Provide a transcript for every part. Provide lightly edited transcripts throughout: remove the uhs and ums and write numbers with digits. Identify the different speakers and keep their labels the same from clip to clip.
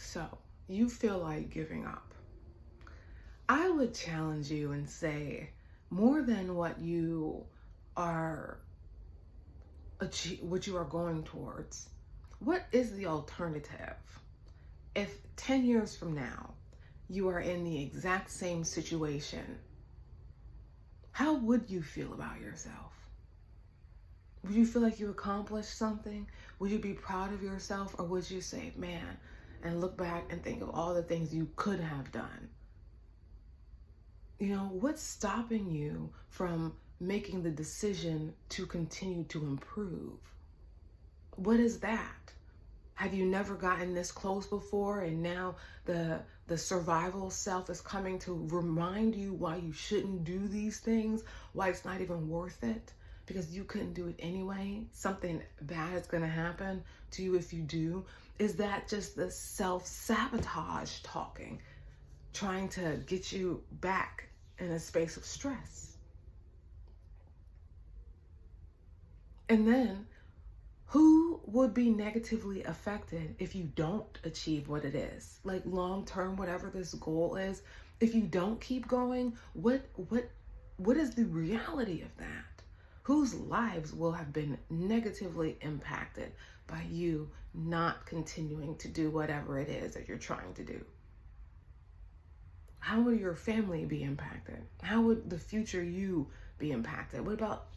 Speaker 1: So, you feel like giving up. I would challenge you and say, more than what you are what you are going towards, what is the alternative? If 10 years from now you are in the exact same situation, how would you feel about yourself? Would you feel like you accomplished something? Would you be proud of yourself? Or would you say, man, and look back and think of all the things you could have done? You know, what's stopping you from making the decision to continue to improve? What is that? Have you never gotten this close before, and now the survival self is coming to remind you why you shouldn't do these things, why it's not even worth it, because you couldn't do it anyway? Something bad is going to happen to you if you do. Is that just the self-sabotage talking, trying to get you back in a space of stress? And then, who would be negatively affected if you don't achieve what it is? Like long term, whatever this goal is, if you don't keep going, what is the reality of that? Whose lives will have been negatively impacted by you not continuing to do whatever it is that you're trying to do? How would your family be impacted? How would the future you be impacted? What about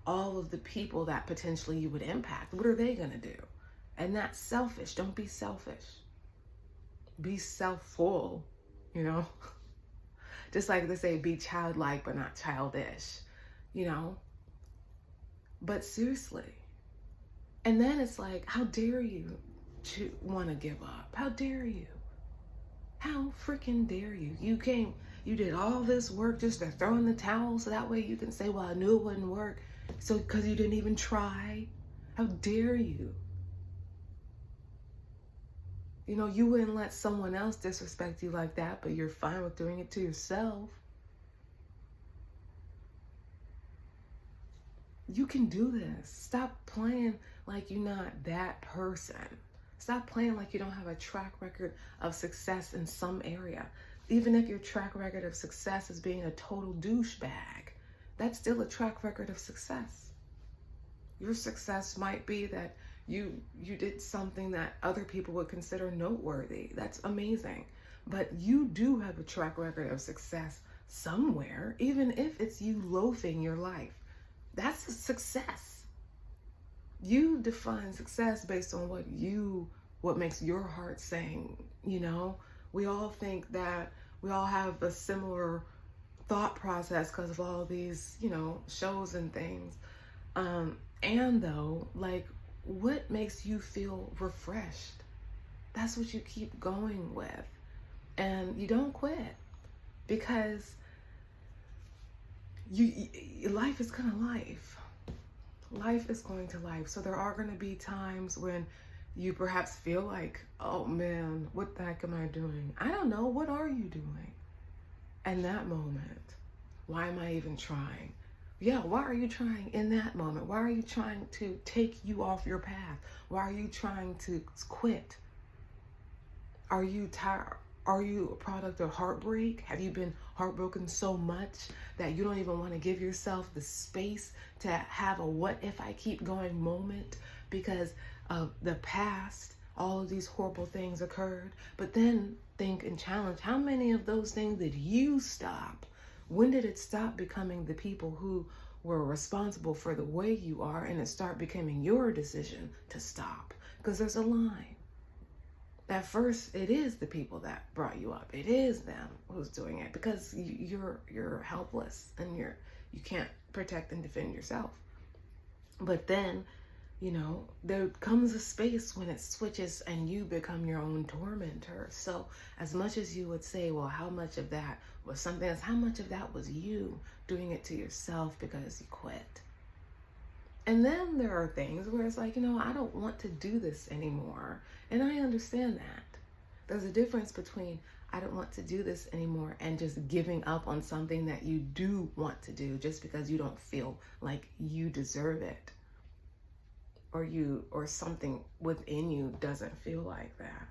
Speaker 1: all of the people that potentially you would impact? What are they going to do? And that's selfish. Don't be selfish. Be self-full, you know? Just like they say, be childlike but not childish, you know? But seriously. And then it's like, how dare you to want to give up? How dare you? How freaking dare you? You did all this work just to throw in the towel so that way you can say, well, I knew it wouldn't work. So, because you didn't even try. How dare you? You know, you wouldn't let someone else disrespect you like that, but you're fine with doing it to yourself. You can do this. Stop playing like you're not that person. Stop playing like you don't have a track record of success in some area. Even if your track record of success is being a total douchebag, that's still a track record of success. Your success might be that you did something that other people would consider noteworthy. That's amazing. But you do have a track record of success somewhere, even if it's you loafing your life. That's a success. You define success based on what makes your heart sing, you know? We all think that we all have a similar thought process because of all these, you know, shows and things. And though, like, what makes you feel refreshed? That's what you keep going with. And you don't quit, because life is gonna life. Life is going to life. So there are gonna be times when you perhaps feel like, oh man, what the heck am I doing? I don't know. What are you doing? And that moment, why am I even trying? Yeah, why are you trying in that moment? Why are you trying to take you off your path? Why are you trying to quit? Are you tired? Are you a product of heartbreak? Have you been heartbroken so much that you don't even want to give yourself the space to have a what if I keep going moment because of the past? All of these horrible things occurred. But then think and challenge, how many of those things did you stop? When did it stop becoming the people who were responsible for the way you are, and it start becoming your decision to stop? Because there's a line. At first, it is the people that brought you up. It is them who's doing it, because you're helpless and you can't protect and defend yourself. But then, you know, there comes a space when it switches and you become your own tormentor. So as much as you would say, well, how much of that was something else? How much of that was you doing it to yourself because you quit? And then there are things where it's like, you know, I don't want to do this anymore. And I understand that. There's a difference between I don't want to do this anymore and just giving up on something that you do want to do just because you don't feel like you deserve it. Or something within you doesn't feel like that.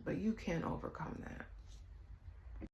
Speaker 1: but you can overcome that.